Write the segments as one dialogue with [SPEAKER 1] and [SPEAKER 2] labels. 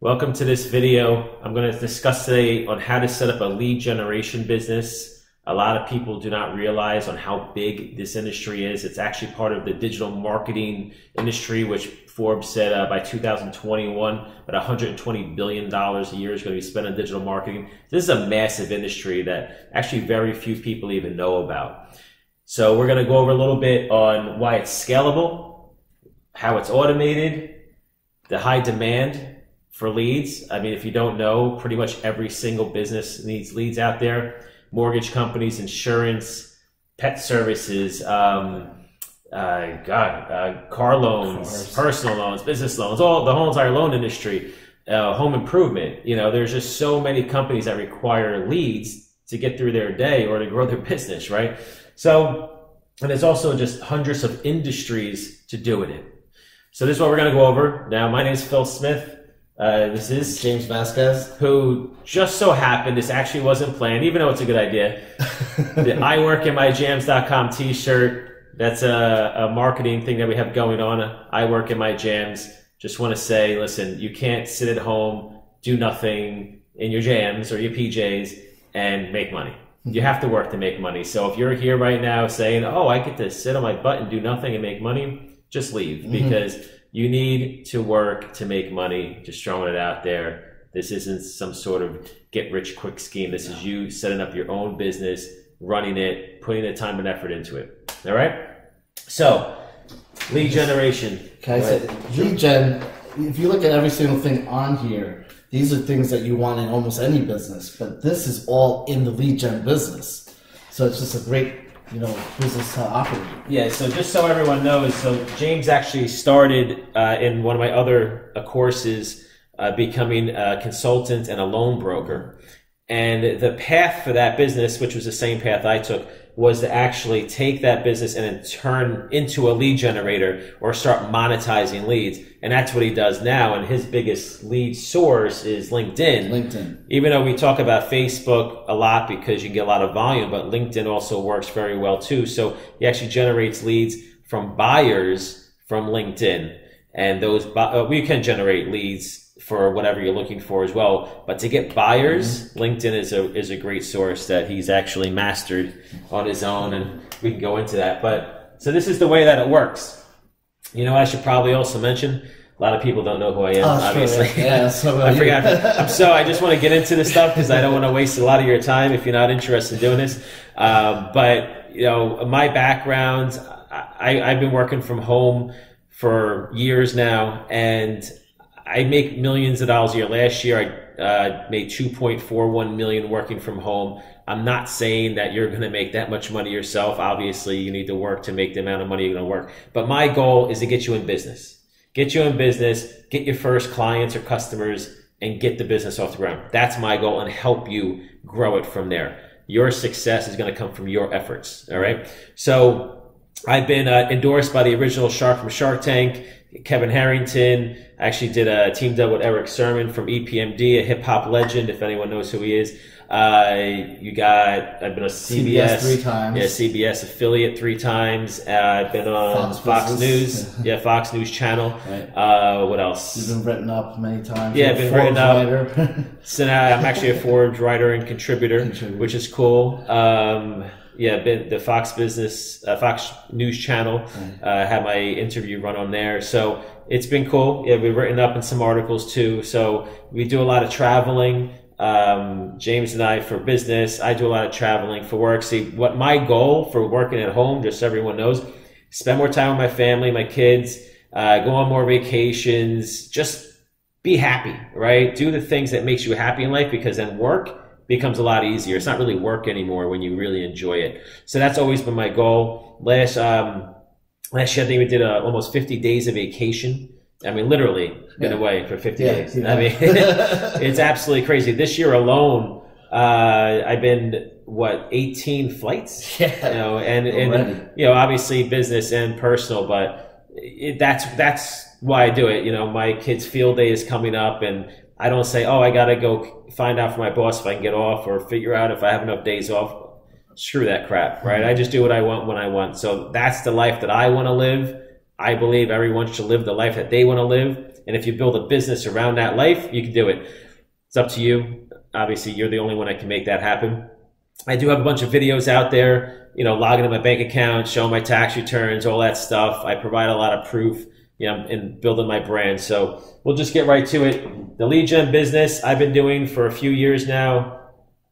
[SPEAKER 1] Welcome to this video. I'm going to discuss today on how to set up a lead generation business. A lot of people do not realize on how big this industry is. It's actually part of the digital marketing industry, which Forbes said by 2021, about $120 billion a year is going to be spent on digital marketing. This is a massive industry that actually very few people even know about. So we're going to go over a little bit on why it's scalable, how it's automated, the high demand for leads. I mean, if you don't know, pretty much every single business needs leads out there. Mortgage companies, insurance, pet services, car loans, personal loans, business loans, all the whole entire loan industry, home improvement. You know, there's just so many companies that require leads to get through their day or to grow their business, right? So, and there's also just hundreds of industries to do it in. So this is what we're going to go over. Now, my name is Phil Smith. This is
[SPEAKER 2] James Vasquez,
[SPEAKER 1] who just so happened, this actually wasn't planned, even though it's a good idea. The iworkinmyjams.com t-shirt, that's a marketing thing that we have going on. I work in my jams. Just want to say, listen, you can't sit at home, do nothing in your jams or your PJs and make money. You have to work to make money. So if you're here right now saying, oh, I get to sit on my butt and do nothing and make money, just leave, because you need to work to make money. Just throwing it out there. This isn't some sort of get rich quick scheme. This is you setting up your own business, running it, putting the time and effort into it. All right? So, lead generation.
[SPEAKER 2] Okay, so lead gen, if you look at every single thing on here, these are things that you want in almost any business, but this is all in the lead gen business. So it's just a great business to operate.
[SPEAKER 1] Yeah, so just so everyone knows, so James actually started in one of my other courses becoming a consultant and a loan broker. And the path for that business, which was the same path I took, was to actually take that business and then turn into a lead generator or start monetizing leads. And that's what he does now. And his biggest lead source is LinkedIn. Even though we talk about Facebook a lot because you get a lot of volume, but LinkedIn also works very well too. So he actually generates leads from buyers from LinkedIn. And those, we can generate leads for whatever you're looking for as well. But to get buyers, LinkedIn is a great source that he's actually mastered on his own, and we can go into that. But so this is the way that it works. You know, I should probably also mention, a lot of people don't know who I am, obviously.
[SPEAKER 2] Sure. Yeah, so
[SPEAKER 1] I forgot. I just want to get into this stuff because I don't want to waste a lot of your time if you're not interested in doing this. But, you know, my background, I've been working from home for years now, and I make millions of dollars a year. Last year, I made $2.41 million working from home. I'm not saying that you're going to make that much money yourself. Obviously, you need to work to make the amount of money you're going to work. But my goal is to get you in business. Get you in business, get your first clients or customers, and get the business off the ground. That's my goal, and help you grow it from there. Your success is going to come from your efforts, all right? So I've been endorsed by the original shark from Shark Tank, Kevin Harrington. I actually teamed up with Eric Sermon from EPMD, a hip hop legend, if anyone knows who he is. I've been on CBS
[SPEAKER 2] 3 times.
[SPEAKER 1] Yeah, CBS affiliate 3 times. I've been on Fox News. Yeah, Fox News Channel.
[SPEAKER 2] Right.
[SPEAKER 1] What else?
[SPEAKER 2] You've been written up many times.
[SPEAKER 1] Yeah, I've been written up. So now I'm actually a Forbes writer and contributor, which is cool. Yeah, the Fox News Channel, had my interview run on there. So it's been cool. Yeah, we've written up in some articles too. So we do a lot of traveling. James and I for business. I do a lot of traveling for work. See, what my goal for working at home, just so everyone knows, spend more time with my family, my kids, go on more vacations, just be happy, right? Do the things that makes you happy in life, because then work becomes a lot easier. It's not really work anymore when you really enjoy it. So that's always been my goal. Last year, I think we did almost 50 days of vacation. I mean, literally been away for 50 days. I mean, it's absolutely crazy. This year alone, I've been 18 flights.
[SPEAKER 2] Yeah.
[SPEAKER 1] And obviously business and personal, but that's why I do it. You know, my kid's field day is coming up, and I don't say, oh, I got to go find out from my boss if I can get off, or figure out if I have enough days off. Screw that crap, right? I just do what I want when I want. So that's the life that I want to live. I believe everyone should live the life that they want to live. And if you build a business around that life, you can do it. It's up to you. Obviously, you're the only one that can make that happen. I do have a bunch of videos out there, you know, logging in my bank account, showing my tax returns, all that stuff. I provide a lot of proof, you know, in building my brand. So we'll just get right to it. The lead gen business I've been doing for a few years now.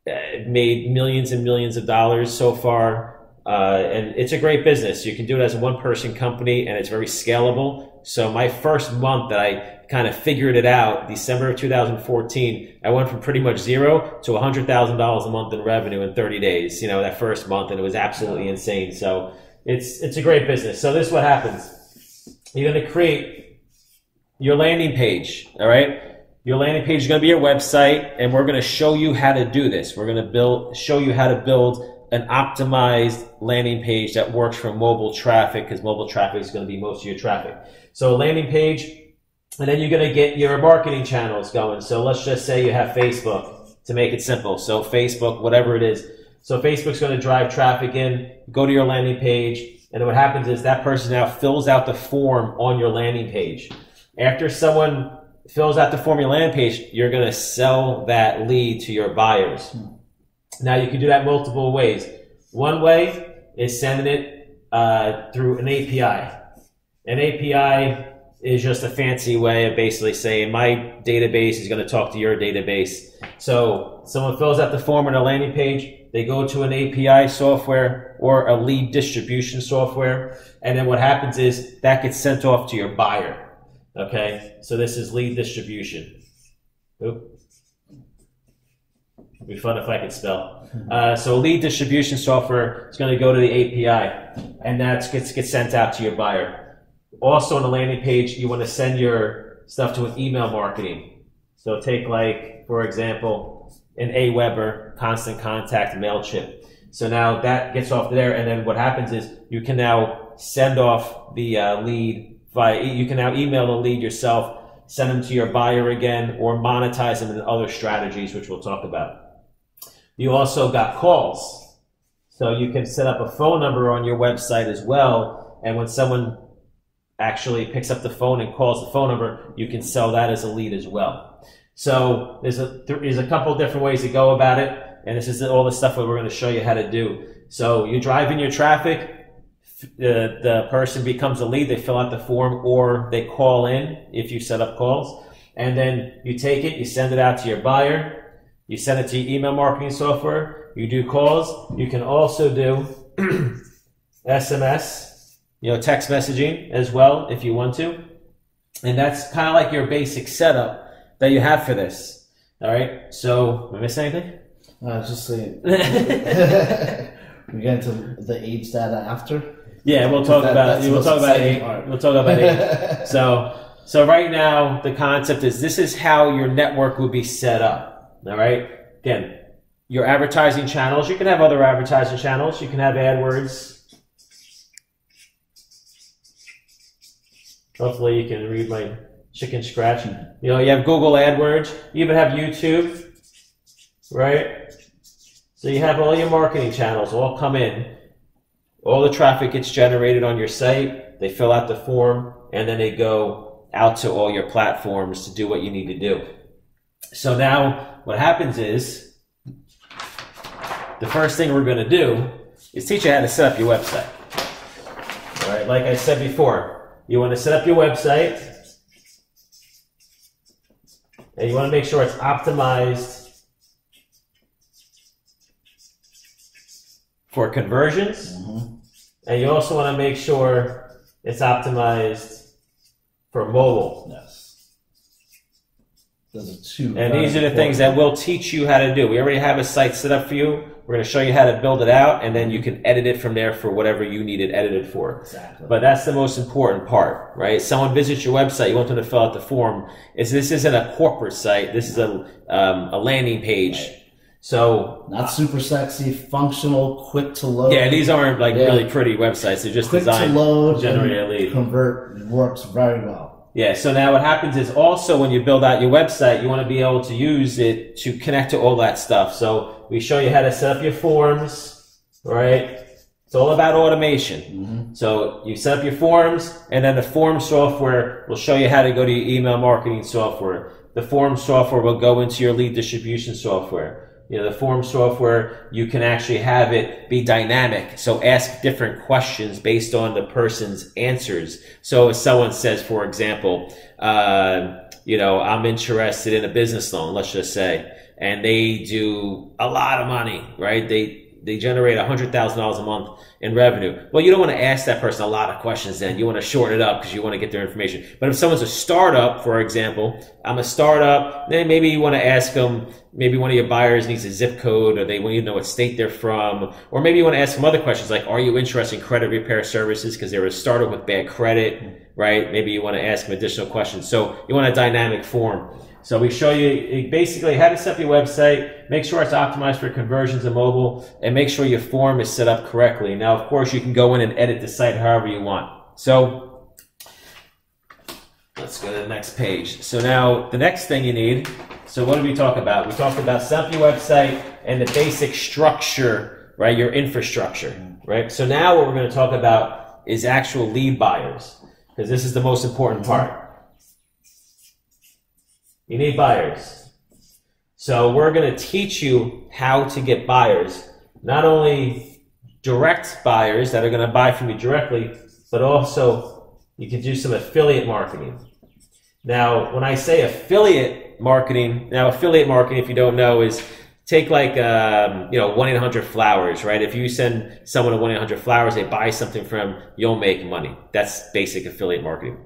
[SPEAKER 1] Made millions and millions of dollars so far. And it's a great business. You can do it as a one-person company, and it's very scalable. So my first month that I kind of figured it out, December of 2014, I went from pretty much zero to $100,000 a month in revenue in 30 days, you know, that first month, and it was absolutely insane. So it's a great business. So this is what happens. You're going to create your landing page, all right? Your landing page is going to be your website, and we're going to show you how to do this. We're going to show you how to build an optimized landing page that works for mobile traffic, because mobile traffic is going to be most of your traffic. So a landing page, and then you're going to get your marketing channels going. So let's just say you have Facebook, to make it simple. So Facebook, whatever it is. So Facebook's going to drive traffic in, go to your landing page, and then what happens is that person now fills out the form on your landing page. After someone fills out the form on your landing page, you're going to sell that lead to your buyers. Now you can do that multiple ways. One way is sending it through an API. An API is just a fancy way of basically saying my database is going to talk to your database. So someone fills out the form on a landing page, they go to an API software or a lead distribution software, and then what happens is that gets sent off to your buyer. Okay, so this is lead distribution. Oop. It'd be fun if I could spell. So lead distribution software is going to go to the API, and that gets sent out to your buyer. Also on the landing page, you want to send your stuff to an email marketing. So take, like, for example, an Aweber, Constant Contact, MailChimp. So now that gets off there, and then what happens is you can now send off the lead you can now email the lead yourself, send them to your buyer again, or monetize them in other strategies, which we'll talk about. You also got calls. So you can set up a phone number on your website as well, and when someone actually picks up the phone and calls the phone number, you can sell that as a lead as well. So there's a couple different ways to go about it, and this is all the stuff that we're going to show you how to do. So you drive in your traffic, the person becomes a lead, they fill out the form, or they call in if you set up calls, and then you take it, you send it out to your buyer, you send it to your email marketing software, you do calls. You can also do SMS, you know, text messaging as well if you want to, and that's kind of like your basic setup that you have for this. All right, so did I miss anything?
[SPEAKER 2] Just saying. We get into the age data after.
[SPEAKER 1] Yeah, we'll talk about age. We'll talk about age. So right now the concept is this is how your network will be set up. All right. Again, your advertising channels. You can have other advertising channels. You can have AdWords. Hopefully you can read my chicken scratch. You know, you have Google AdWords. You even have YouTube. Right. So you have all your marketing channels all come in. All the traffic gets generated on your site. They fill out the form, and then they go out to all your platforms to do what you need to do. So now what happens is the first thing we're going to do is teach you how to set up your website. All right, like I said before, you want to set up your website, and you want to make sure it's optimized for conversions, and you also want to make sure it's optimized for mobile.
[SPEAKER 2] Yes. Those are two.
[SPEAKER 1] And these are the things that we'll teach you how to do. We already have a site set up for you. We're going to show you how to build it out, and then you can edit it from there for whatever you need it edited for.
[SPEAKER 2] Exactly.
[SPEAKER 1] But that's the most important part, right? Someone visits your website, you want them to fill out the form. This isn't a corporate site. This is a landing page. Right. So
[SPEAKER 2] not super sexy, functional, quick to load.
[SPEAKER 1] Yeah, these aren't like really pretty websites. They're just
[SPEAKER 2] quick
[SPEAKER 1] designed
[SPEAKER 2] to load,
[SPEAKER 1] to generate a lead.
[SPEAKER 2] Convert works very well.
[SPEAKER 1] Yeah, so now what happens is also when you build out your website, you want to be able to use it to connect to all that stuff. So we show you how to set up your forms, right? It's all about automation. So you set up your forms, and then the form software will show you how to go to your email marketing software. The form software will go into your lead distribution software. You know, the form software, you can actually have it be dynamic. So ask different questions based on the person's answers. So if someone says, for example, you know, I'm interested in a business loan, let's just say, and they do a lot of money, right? They generate $100,000 a month in revenue. Well, you don't want to ask that person a lot of questions then. You want to shorten it up because you want to get their information. But if someone's a startup, for example, I'm a startup, then maybe you want to ask them, maybe one of your buyers needs a zip code, or they want you to know what state they're from. Or maybe you want to ask them other questions like, are you interested in credit repair services because they're a startup with bad credit, right? Maybe you want to ask them additional questions. So you want a dynamic form. So we show you basically how to set up your website, make sure it's optimized for conversions and mobile, and make sure your form is set up correctly. Now, of course, you can go in and edit the site however you want. So let's go to the next page. So now the next thing you need, so what did we talk about? We talked about set up your website and the basic structure, right? Your infrastructure, right? So now what we're going to talk about is actual lead buyers, because this is the most important part. You need buyers. So we're going to teach you how to get buyers, not only direct buyers that are going to buy from you directly, but also you can do some affiliate marketing. Now, when I say affiliate marketing, if you don't know, is take like, 1-800-Flowers, right? If you send someone to 1-800-Flowers, they buy something from, you'll make money. That's basic affiliate marketing.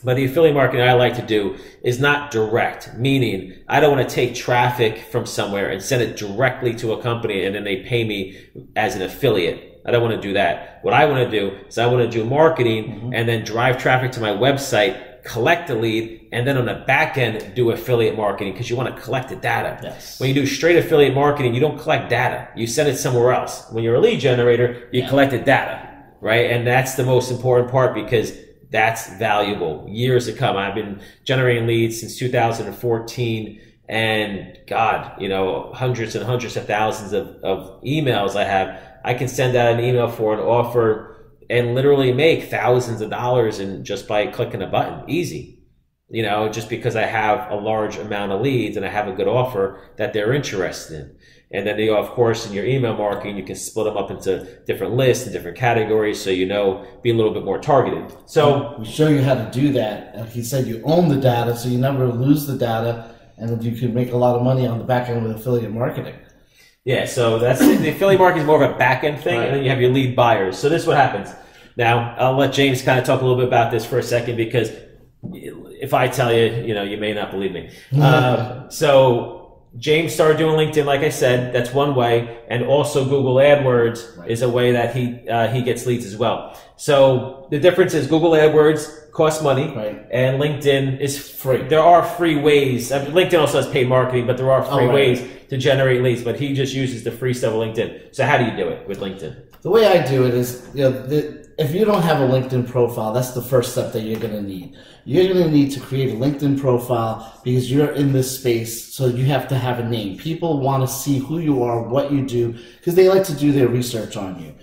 [SPEAKER 1] But the affiliate marketing I like to do is not direct, meaning I don't want to take traffic from somewhere and send it directly to a company and then they pay me as an affiliate. I don't want to do that. What I want to do is I want to do marketing and then drive traffic to my website, collect the lead, and then on the back end do affiliate marketing because you want to collect the data.
[SPEAKER 2] Yes.
[SPEAKER 1] When you do straight affiliate marketing, you don't collect data. You send it somewhere else. When you're a lead generator, you collect the data, right? And that's the most important part because that's valuable. Years to come. I've been generating leads since 2014 and God, hundreds and hundreds of thousands of emails I have. I can send out an email for an offer and literally make thousands of dollars just by clicking a button. Easy. Just because I have a large amount of leads and I have a good offer that they're interested in. And then, of course, in your email marketing, you can split them up into different lists and different categories so be a little bit more targeted. So
[SPEAKER 2] we show you how to do that. Like he said, you own the data, so you never lose the data, and you can make a lot of money on the back end with affiliate marketing.
[SPEAKER 1] Yeah, so that's the affiliate marketing is more of a back end thing, right. And then you have your lead buyers. So this is what happens. Now, I'll let James kind of talk a little bit about this for a second because if I tell you, you may not believe me. So James started doing LinkedIn, like I said, that's one way, and also Google AdWords is a way that he gets leads as well. So the difference is Google AdWords costs money, and LinkedIn is free. There are free ways. LinkedIn also has paid marketing, but there are free ways to generate leads. But he just uses the free stuff of LinkedIn. So how do you do it with LinkedIn?
[SPEAKER 2] The way I do it is, if you don't have a LinkedIn profile, that's the first step that you're going to need. You're going to need to create a LinkedIn profile because you're in this space, so you have to have a name. People want to see who you are, what you do, because they like to do their research on you.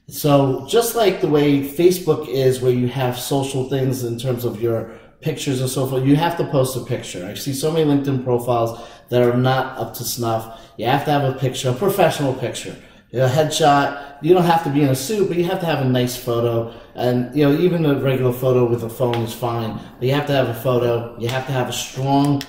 [SPEAKER 2] So just like the way Facebook is, where you have social things in terms of your pictures and so forth, you have to post a picture. I see so many LinkedIn profiles that are not up to snuff. You have to have a picture, a professional picture. A headshot. You don't have to be in a suit, but you have to have a nice photo. And, even a regular photo with a phone is fine. But you have to have a photo. You have to have a strong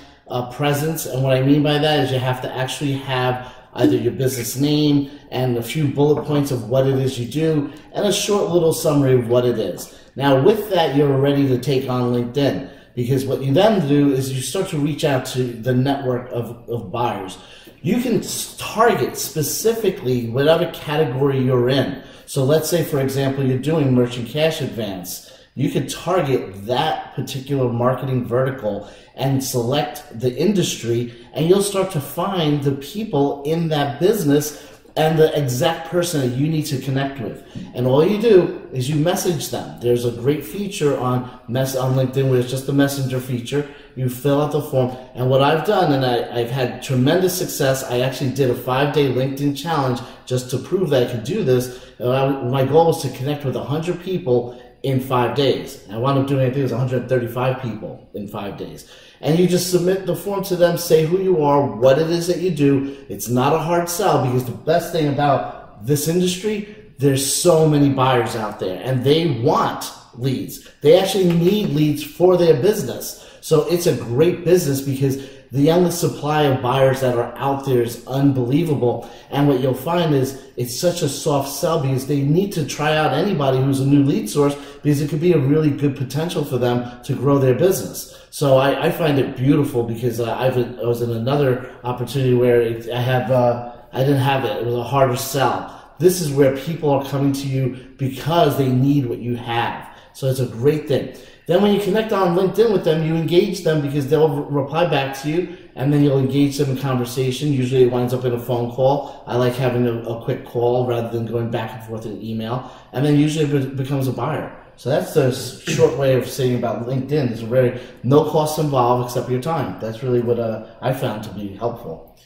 [SPEAKER 2] presence. And what I mean by that is you have to actually have either your business name and a few bullet points of what it is you do and a short little summary of what it is. Now, with that, you're ready to take on LinkedIn. Because what you then do is you start to reach out to the network of buyers. You can target specifically whatever category you're in. So let's say, for example, you're doing merchant cash advance. You could target that particular marketing vertical and select the industry, and you'll start to find the people in that business and the exact person that you need to connect with. And all you do is you message them. There's a great feature on LinkedIn where it's just the messenger feature. You fill out the form. And what I've done, and I've had tremendous success, I actually did a 5-day LinkedIn challenge just to prove that I could do this. My goal was to connect with 100 people in 5 days. I wound up doing, I think it was 135 people in 5 days. And you just submit the form to them, say who you are, what it is that you do. It's not a hard sell, because the best thing about this industry, there's so many buyers out there and they want leads. They actually need leads for their business. So it's a great business because the endless supply of buyers that are out there is unbelievable. And what you'll find is it's such a soft sell because they need to try out anybody who's a new lead source, because it could be a really good potential for them to grow their business. So I find it beautiful because I was in another opportunity where I didn't have it. It was a harder sell. This is where people are coming to you because they need what you have. So it's a great thing. Then when you connect on LinkedIn with them, you engage them because they'll reply back to you, and then you'll engage them in conversation. Usually it winds up in a phone call. I like having a quick call rather than going back and forth in email. And then usually it becomes a buyer. So that's the short way of saying about LinkedIn. There's very no cost involved except your time. That's really what I found to be helpful.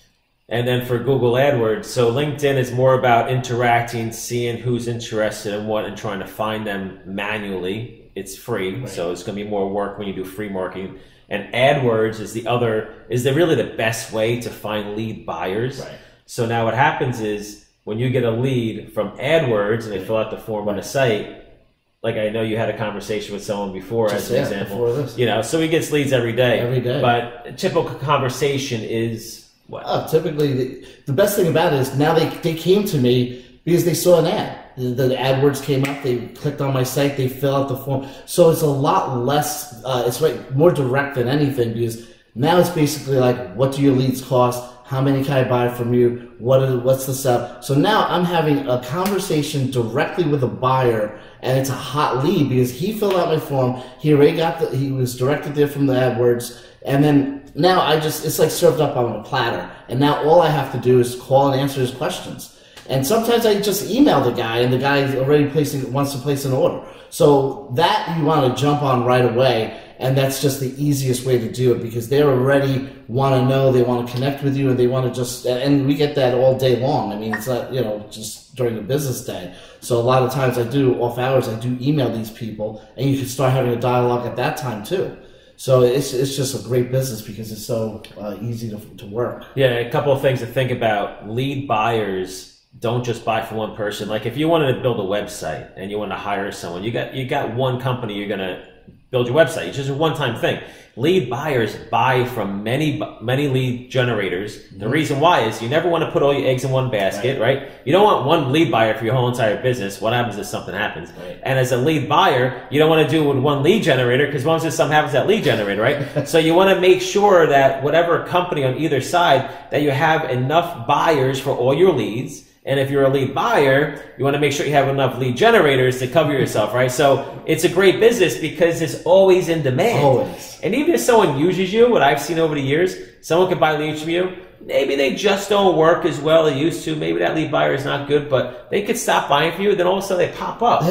[SPEAKER 1] And then for Google AdWords, so LinkedIn is more about interacting, seeing who's interested in what, and trying to find them manually. It's free, right. So it's going to be more work when you do free marketing. And AdWords is really the best way to find lead buyers. Right. So now what happens is when you get a lead from AdWords and they fill out the form on the site, like I know you had a conversation with someone before, as an example. So he gets leads every day. Every day. But a typical conversation is what?
[SPEAKER 2] Oh, typically, the best thing about it is now they came to me because they saw an ad. The AdWords came up, they clicked on my site, they fill out the form. So it's a lot less, it's more direct than anything, because now it's basically like, what do your leads cost? How many can I buy from you? What's the sell? So now I'm having a conversation directly with a buyer, and it's a hot lead because he filled out my form. He already he was directed there from the AdWords, and then now it's like served up on a platter. And now all I have to do is call and answer his questions. And sometimes I just email the guy, and the guy already wants to place an order. So that you want to jump on right away. And that's just the easiest way to do it, because they already want to know, they want to connect with you, and they want to and we get that all day long. I mean, it's not, just during the business day. So a lot of times off hours, I do email these people, and you can start having a dialogue at that time too. So it's just a great business because it's so easy to work.
[SPEAKER 1] Yeah, a couple of things to think about. Lead buyers don't just buy from one person. Like if you wanted to build a website and you want to hire someone, you got one company you're going to build your website. It's just a one-time thing. Lead buyers buy from many lead generators. Mm-hmm. The reason why is you never want to put all your eggs in one basket, right? You don't want one lead buyer for your whole entire business. What happens if something happens? Right. And as a lead buyer, you don't want to do it with one lead generator, because once something happens to that lead generator, right? So you want to make sure that whatever company on either side, that you have enough buyers for all your leads. And if you're a lead buyer, you want to make sure you have enough lead generators to cover yourself, right? So it's a great business because it's always in demand.
[SPEAKER 2] Always.
[SPEAKER 1] And even if someone uses you, what I've seen over the years, someone can buy leads from you. Maybe they just don't work as well as they used to. Maybe that lead buyer is not good, but they could stop buying from you. Then all of a sudden they pop up,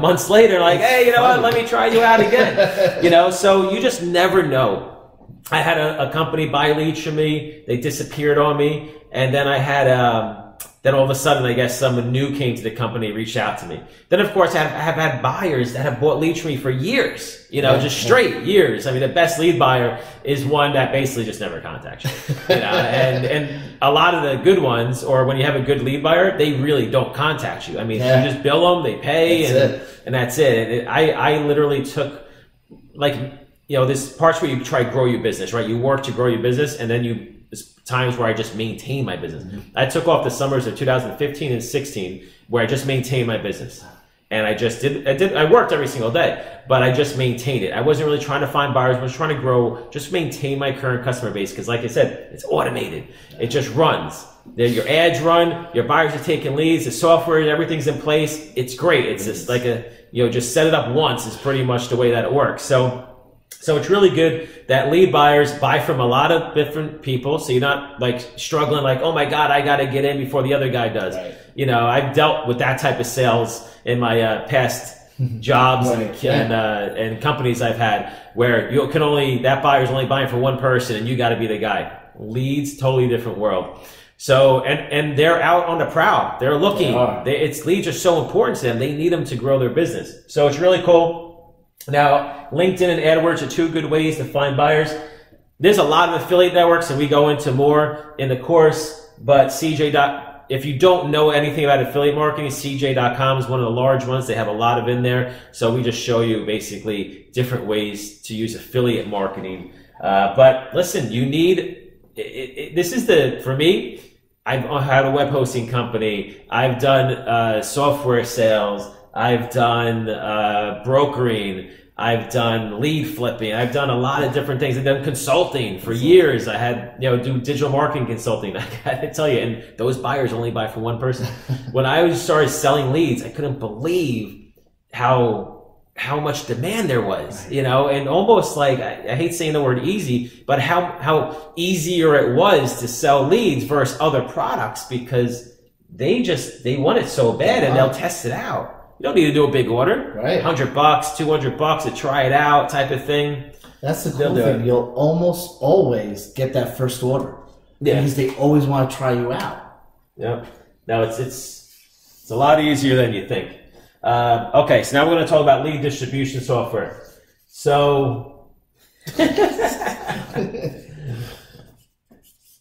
[SPEAKER 1] months later, like, hey, you know what? Let me try you out again. So you just never know. I had a company buy leads from me. They disappeared on me. And then I had, then all of a sudden, I guess someone new came to the company, reached out to me. Then, of course, I have had buyers that have bought leads from me for years, just straight years. I mean, the best lead buyer is one that basically just never contacts you. And a lot of the good ones, or when you have a good lead buyer, they really don't contact you. I mean, you just bill them, they pay, and that's it. I literally took, this parts where you try to grow your business, right? You work to grow your business, and then times where I just maintain my business. Mm-hmm. I took off the summers of 2015 and 16 where I just maintained my business. And I worked every single day, but I just maintained it. I wasn't really trying to find buyers. I was trying to grow, just maintain my current customer base. Because like I said, it's automated. It just runs. Your ads run, your buyers are taking leads, the software, everything's in place. It's great. It's just like just set it up once is pretty much the way that it works. So So it's really good that lead buyers buy from a lot of different people. So you're not like struggling like, oh my God, I got to get in before the other guy does.
[SPEAKER 2] Right.
[SPEAKER 1] You know, I've dealt with that type of sales in my past jobs and companies I've had where you can only, that buyer's only buying for one person and you got to be the guy. Leads, totally different world. So, and they're out on the prowl. They're looking. Leads are so important to them. They need them to grow their business. So it's really cool. Now, LinkedIn and AdWords are two good ways to find buyers. There's a lot of affiliate networks, and we go into more in the course, but if you don't know anything about affiliate marketing, CJ.com is one of the large ones. They have a lot of in there. So we just show you basically different ways to use affiliate marketing. But listen, you need, for me, I've had a web hosting company. I've done software sales. I've done brokering. I've done lead flipping. I've done a lot of different things. I've done consulting for years. I had, do digital marketing consulting. I gotta tell you, and those buyers only buy from one person. When I started selling leads, I couldn't believe how much demand there was, and almost like, I hate saying the word easy, but how easier it was to sell leads versus other products because they want it so bad and they'll test it out. You don't need to do a big order,
[SPEAKER 2] right?
[SPEAKER 1] $100, $200 to try it out, type of thing.
[SPEAKER 2] That's the cool thing. You'll almost always get that first order.
[SPEAKER 1] Yeah,
[SPEAKER 2] because they always want to try you out.
[SPEAKER 1] Yeah. Now it's a lot easier than you think. Okay, so now we're going to talk about lead distribution software. So,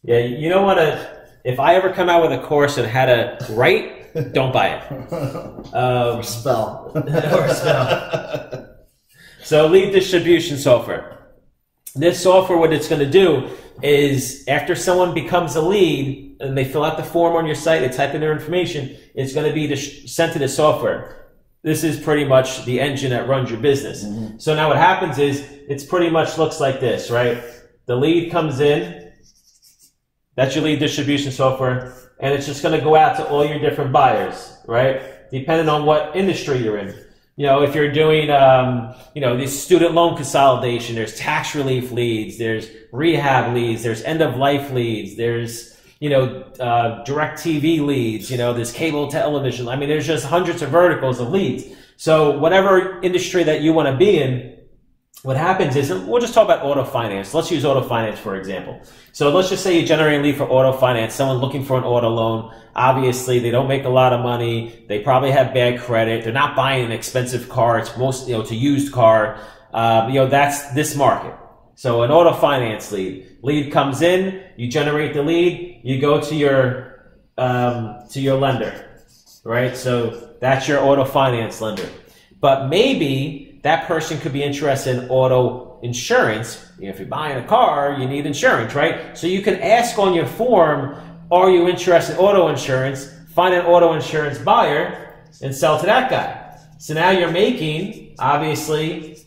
[SPEAKER 1] yeah, you don't want to. If I ever come out with a course and had to write. Don't buy it.
[SPEAKER 2] Or spell.
[SPEAKER 1] So lead distribution software. This software, what it's going to do is after someone becomes a lead and they fill out the form on your site, they type in their information, it's going to be sent to the software. This is pretty much the engine that runs your business. Mm-hmm. So now what happens is it's pretty much looks like this, right? The lead comes in. That's your lead distribution software. And it's just going to go out to all your different buyers, right? Depending on what industry you're in. If you're doing, this student loan consolidation, there's tax relief leads, there's rehab leads, there's end of life leads, there's, direct TV leads, there's cable television. I mean, there's just hundreds of verticals of leads. So whatever industry that you want to be in, what happens is, we'll just talk about auto finance. Let's use auto finance for example. So let's just say you generate a lead for auto finance, someone looking for an auto loan. Obviously, they don't make a lot of money. They probably have bad credit. They're not buying an expensive car. It's it's a used car. That's this market. So an auto finance lead comes in, you generate the lead, you go to your lender, right? So that's your auto finance lender. But maybe that person could be interested in auto insurance. If you're buying a car, you need insurance, right? So you can ask on your form, are you interested in auto insurance? Find an auto insurance buyer and sell to that guy. So now you're making, obviously,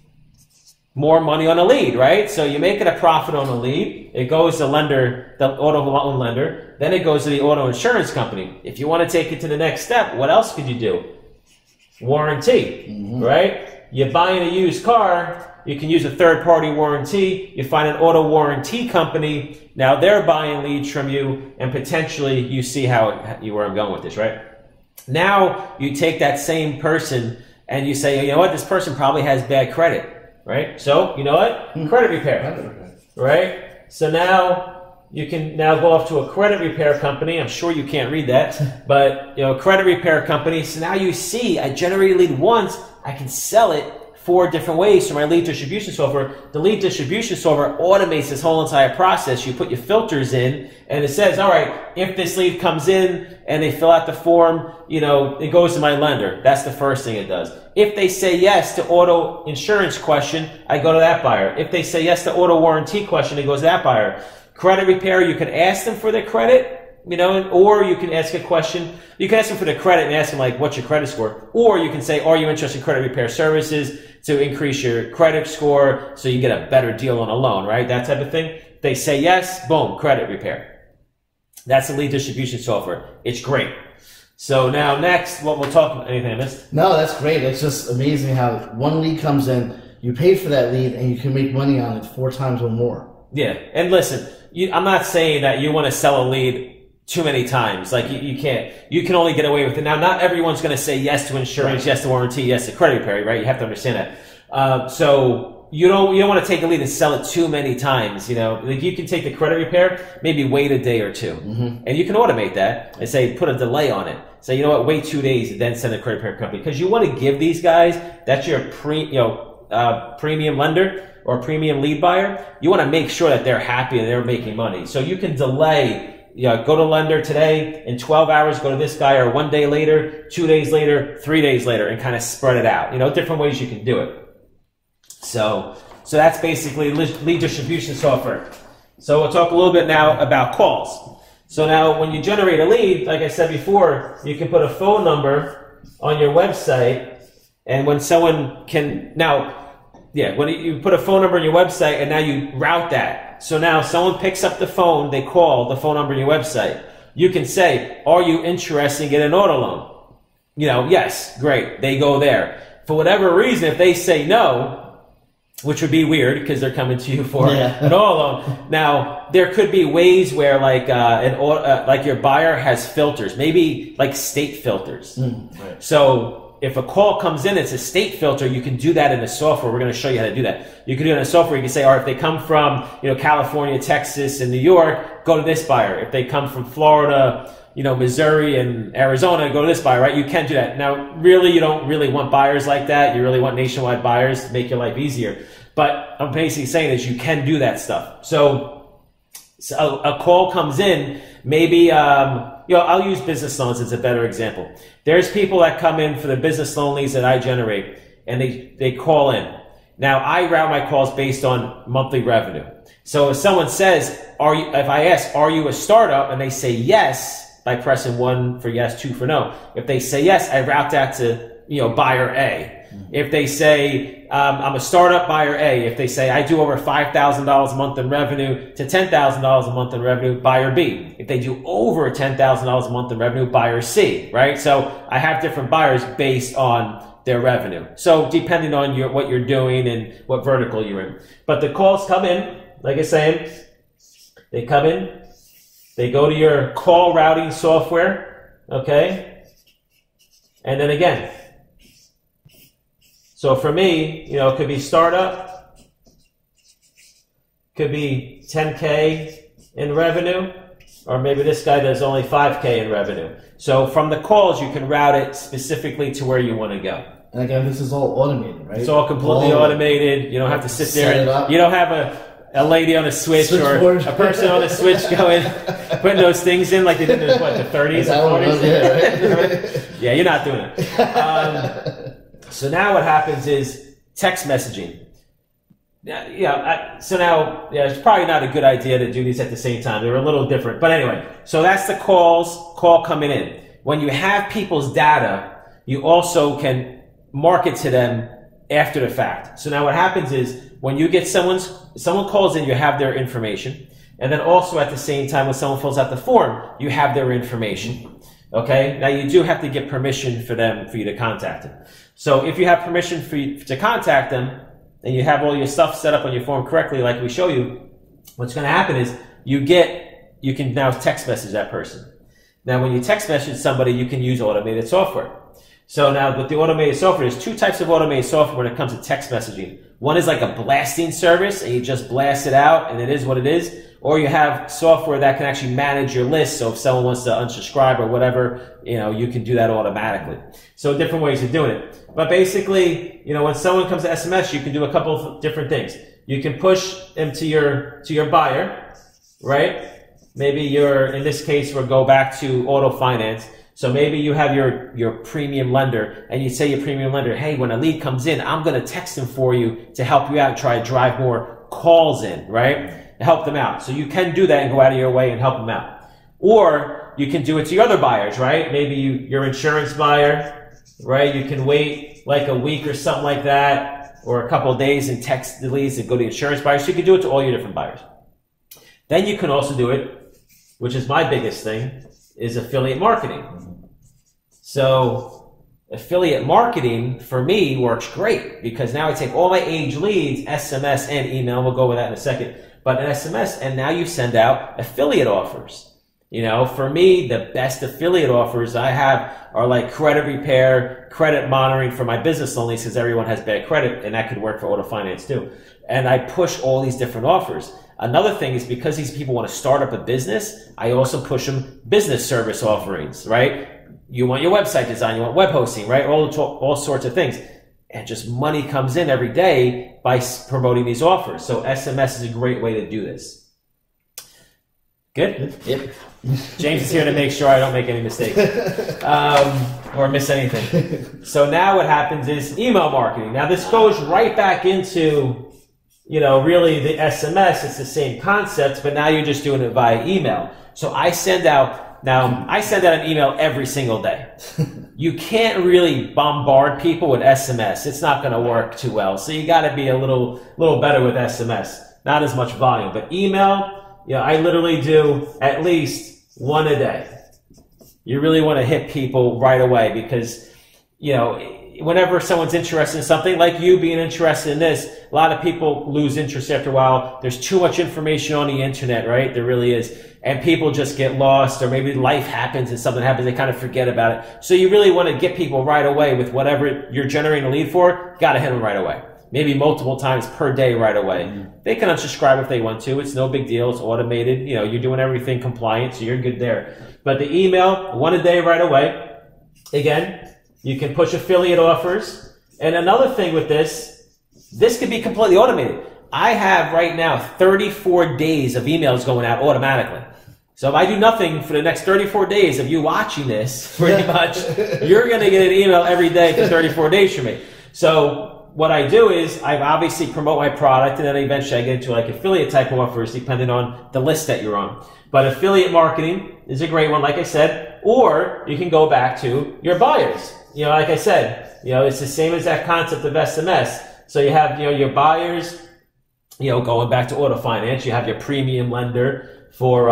[SPEAKER 1] more money on a lead, right? So you're making a profit on a lead. It goes to the auto loan lender. Then it goes to the auto insurance company. If you want to take it to the next step, what else could you do? Warranty, right? You're buying a used car, you can use a third-party warranty. You find an auto warranty company. Now they're buying leads from you, and potentially you see where I'm going with this, right? Now you take that same person and you say, you know what, this person probably has bad credit, right? So, you know what? Credit repair, right? So now you can now go off to a credit repair company. I'm sure you can't read that, but credit repair company. So now you see, I generated a lead once, I can sell it 4 different ways through my lead distribution software. The lead distribution software automates this whole entire process. You put your filters in, and it says, all right, if this lead comes in and they fill out the form, it goes to my lender. That's the first thing it does. If they say yes to auto insurance question, I go to that buyer. If they say yes to auto warranty question, it goes to that buyer. Credit repair, you can ask them for their credit, or you can ask a question. You can ask them for the credit and ask them, like, what's your credit score? Or you can say, are you interested in credit repair services to increase your credit score so you get a better deal on a loan, right? That type of thing. They say yes, boom, credit repair. That's the lead distribution software. It's great. So now next, what we'll talk about, anything I missed?
[SPEAKER 2] No, that's great. It's just amazing how one lead comes in, you paid for that lead and you can make money on it 4 times or more.
[SPEAKER 1] Yeah, and listen, I'm not saying that you want to sell a lead too many times. Like you can't. You can only get away with it. Now, not everyone's going to say yes to insurance, yes to warranty, yes to credit repair, right? You have to understand that. So you don't want to take a lead and sell it too many times. Like you can take the credit repair, maybe wait a day or two, and you can automate that and say put a delay on it. Say, you know what, wait 2 days, then send a credit repair company, because you want to give these guys, that's your premium lender or premium lead buyer. You want to make sure that they're happy and they're making money. So you can delay, go to lender today, in 12 hours, go to this guy, or 1 day later, 2 days later, 3 days later, and kind of spread it out. Different ways you can do it. So that's basically lead distribution software. So we'll talk a little bit now about calls. So now when you generate a lead, like I said before, you can put a phone number on your website, and when someone can, when you put a phone number on your website and now you route that. So now someone picks up the phone, they call the phone number on your website. You can say, are you interested in an auto loan? Yes, great. They go there. For whatever reason, if they say no, which would be weird because they're coming to you for an auto loan. Now, there could be ways where like your buyer has filters, maybe like state filters. Right. So if a call comes in, it's a state filter, you can do that in the software. We're going to show you how to do that. You can do it in the software. You can say, all right, if they come from California, Texas, and New York, go to this buyer. If they come from Florida, Missouri and Arizona, go to this buyer, right? You can do that. Now, really, you don't really want buyers like that. You really want nationwide buyers to make your life easier. But I'm basically saying is you can do that stuff. So a call comes in, maybe, I'll use business loans as a better example. There's people that come in for the business loan leads that I generate, and they call in. Now, I route my calls based on monthly revenue. So if someone says, if I ask, are you a startup? And they say yes, by pressing 1 for yes, 2 for no. If they say yes, I route that to, buyer A. If they say, I'm a startup, buyer A. If they say, I do over $5,000 a month in revenue to $10,000 a month in revenue, buyer B. If they do over $10,000 a month in revenue, buyer C, right? So I have different buyers based on their revenue. So depending on what you're doing and what vertical you're in. But the calls come in, like I said, they come in. They go to your call routing software, okay? And then again. So for me, it could be startup, could be 10K in revenue, or maybe this guy does only 5K in revenue. So from the calls, you can route it specifically to where you want to go.
[SPEAKER 2] And again, this is all automated, right?
[SPEAKER 1] It's all completely automated. You don't have to sit there. You don't have a lady on a switch or a person on a switch going, putting those things in like they did in the 30s and 40s. Right? Yeah, you're not doing it. So now what happens is text messaging. It's probably not a good idea to do these at the same time. They're a little different. But anyway, so that's the call coming in. When you have people's data, you also can market to them after the fact. So now what happens is when you get someone calls in, you have their information. And then also at the same time, when someone fills out the form, you have their information. Okay? Now you do have to get permission for you to contact them. So if you have permission for you to contact them and you have all your stuff set up on your form correctly, like we show you, what's going to happen is you can now text message that person. Now when you text message somebody, you can use automated software. So now with the automated software, there's 2 types of automated software when it comes to text messaging. One is like a blasting service, and you just blast it out, and it is what it is. Or you have software that can actually manage your list. So if someone wants to unsubscribe or whatever, you can do that automatically. So different ways of doing it. But basically, when someone comes to SMS, you can do a couple of different things. You can push them to your buyer, right? Maybe in this case, we'll go back to auto finance. So maybe you have your premium lender, and you say your premium lender, hey, when a lead comes in, I'm going to text them for you to help you out and try to drive more calls in, right? To help them out. So you can do that and go out of your way and help them out. Or you can do it to your other buyers, right? Maybe your insurance buyer, right? You can wait like a week or something like that, or a couple of days and text the leads and go to the insurance buyers. So you can do it to all your different buyers. Then you can also do it, which is my biggest thing, is affiliate marketing. So affiliate marketing for me works great because now I take all my age leads, SMS and email. We'll go over that in a second. But an SMS, and now you send out affiliate offers. You know, for me, the best affiliate offers I have are like credit repair, credit monitoring for my business loan lease because everyone has bad credit, and that could work for auto finance too. And I push all these different offers. Another thing is because these people want to start up a business, I also push them business service offerings, right? You want your website design, you want web hosting, right? All sorts of things. And just money comes in every day by promoting these offers. So SMS is a great way to do this. Good?
[SPEAKER 2] Yep.
[SPEAKER 1] James is here to make sure I don't make any mistakes or miss anything. So now what happens is email marketing. Now this goes right back into, you know, really the SMS. It's the same concept, but now you're just doing it via email. So I send out an email every single day. You can't really bombard people with SMS. It's not going to work too well. So you got to be a little better with SMS. Not as much volume, but email, you know, I literally do at least one a day. You really want to hit people right away because, you know, whenever someone's interested in something, like you being interested in this, a lot of people lose interest after a while. There's too much information on the internet, right? There really is. And people just get lost, or maybe life happens and something happens, they kind of forget about it. So you really want to get people right away with whatever you're generating a lead for. Got to hit them right away. Maybe multiple times per day right away. They can unsubscribe if they want to. It's no big deal. It's automated. You know, you're doing everything compliant, so you're good there. But the email, one a day right away. Again, you can push affiliate offers. And another thing with this could be completely automated. I have right now 34 days of emails going out automatically. So if I do nothing for the next 34 days of you watching this, pretty much, you're going to get an email every day for 34 days from me. So what I do is I obviously promote my product, and then eventually I get into like affiliate type offers depending on the list that you're on. But affiliate marketing is a great one, like I said, or you can go back to your buyers. You know, like I said, you know, it's the same as that concept of SMS. So you have, you know, your buyers, you know, going back to auto finance, you have your premium lender for,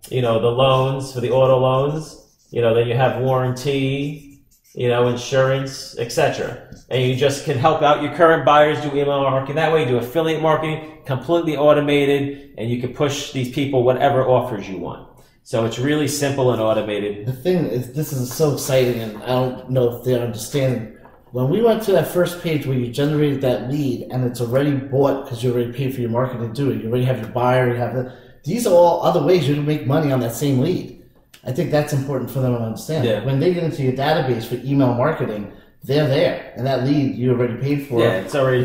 [SPEAKER 1] you know, the loans, for the auto loans, you know, then you have warranty, you know, insurance, etc. And you just can help out your current buyers, do email marketing that way, do affiliate marketing, completely automated, and you can push these people whatever offers you want. So it's really simple and automated.
[SPEAKER 2] The thing is, this is so exciting, and I don't know if they're understanding. When we went to that first page where you generated that lead and it's already bought because you already paid for your marketing to do it, you already have your buyer, you have the, these are all other ways you can make money on that same lead. I think that's important for them to understand.
[SPEAKER 1] Yeah.
[SPEAKER 2] When they get into your database for email marketing, they're there, and that lead you already paid for.
[SPEAKER 1] Yeah, it's already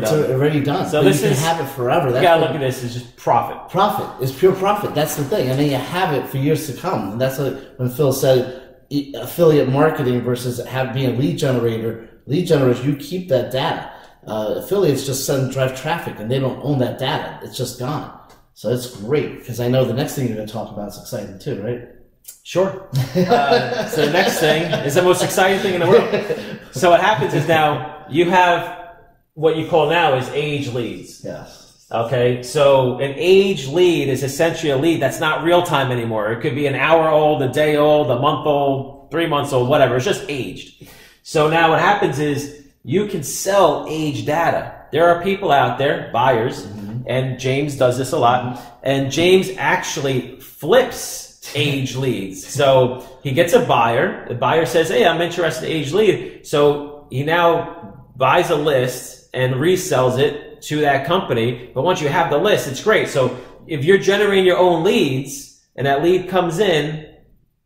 [SPEAKER 1] done.
[SPEAKER 2] So this you can have it forever.
[SPEAKER 1] You gotta look at this as just profit.
[SPEAKER 2] Profit. It's pure profit. That's the thing. And then you have it for years to come. And that's what, when Phil said affiliate marketing versus being a lead generator. Lead generators, you keep that data. Affiliates just drive traffic, and they don't own that data. It's just gone. So it's great, because I know the next thing you're going to talk about is exciting too, right?
[SPEAKER 1] Sure. So the next thing is the most exciting thing in the world. So what happens is now you have what you call now is age leads.
[SPEAKER 2] Yes.
[SPEAKER 1] Okay, so an age lead is essentially a lead that's not real time anymore. It could be an hour old, a day old, a month old, 3 months old, whatever. It's just aged. So now what happens is you can sell age data. There are people out there, buyers, and James does this a lot, and James actually flips age leads. So he gets a buyer. The buyer says, hey, I'm interested in age lead. So he now buys a list and resells it to that company. But once you have the list, it's great. So if you're generating your own leads and that lead comes in,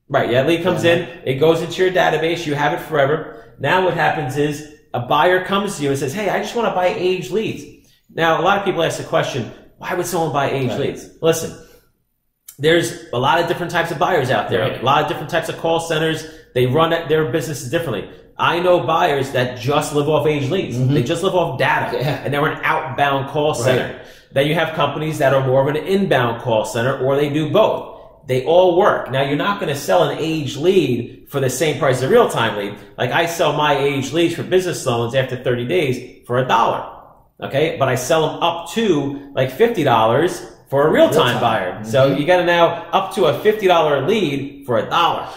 [SPEAKER 1] right, yeah, lead comes in, it goes into your database, you have it forever. Now what happens is a buyer comes to you and says, hey, I just want to buy age leads. Now, a lot of people ask the question, why would someone buy age leads? Listen, there's a lot of different types of buyers out there, a lot of different types of call centers. They run their businesses differently. I know buyers that just live off age leads. They just live off data, and they're an outbound call center. Then you have companies that are more of an inbound call center, or they do both. They all work. Now, you're not going to sell an age lead for the same price as a real-time lead. Like, I sell my age leads for business loans after 30 days for $1. Okay? But I sell them up to like $50 for a real-time buyer. So you got to now up to a $50 lead for $1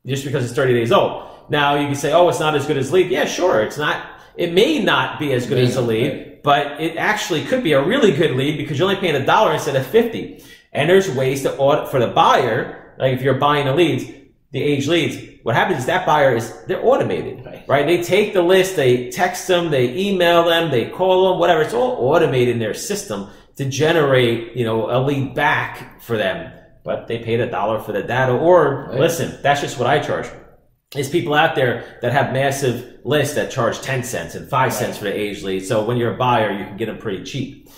[SPEAKER 1] just because it's 30 days old. Now you can say, oh, it's not as good as lead. Yeah, sure. It's not. It may not be as good as a lead, but it actually could be a really good lead because you're only paying $1 instead of 50. And there's ways to audit for the buyer. Like if you're buying the leads, the age leads, what happens is that buyer they're automated, right? They take the list, they text them, they email them, they call them, whatever. It's all automated in their system to generate, a lead back for them. But they paid $1 for the data. Or listen, that's just what I charge. There's people out there that have massive lists that charge 10 cents and 5 cents for the age lead. So when you're a buyer, you can get them pretty cheap.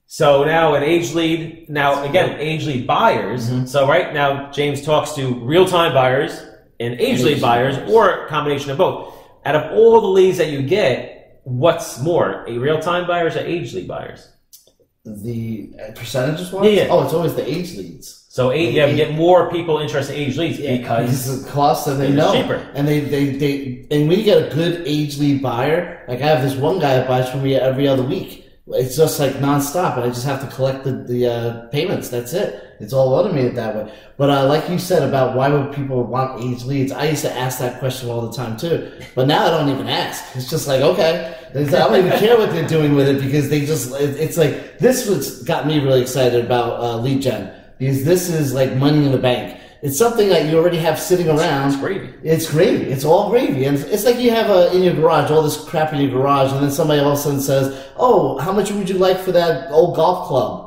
[SPEAKER 1] So now an age lead, age lead buyers. So right now, James talks to real-time buyers and age lead buyers, or a combination of both. Out of all the leads that you get, what's more, real-time buyers or age lead buyers?
[SPEAKER 2] The percentages wise?
[SPEAKER 1] Yeah.
[SPEAKER 2] Oh, it's always the age leads.
[SPEAKER 1] So we get more people interested in age leads because
[SPEAKER 2] the cost and they know
[SPEAKER 1] cheaper.
[SPEAKER 2] And and when you get a good age lead buyer, like I have this one guy that buys from me every other week. It's just like nonstop, and I just have to collect the payments. That's it. It's all automated that way. But like you said about why would people want age leads, I used to ask that question all the time too. But now I don't even ask. It's just like, okay, I don't even care what they're doing with it because it's like, this was got me really excited about lead gen because this is like money in the bank. It's something that you already have sitting around.
[SPEAKER 1] It's gravy.
[SPEAKER 2] It's gravy. It's all gravy. And it's like you have in your garage, all this crap in your garage, and then somebody all of a sudden says, oh, how much would you like for that old golf club?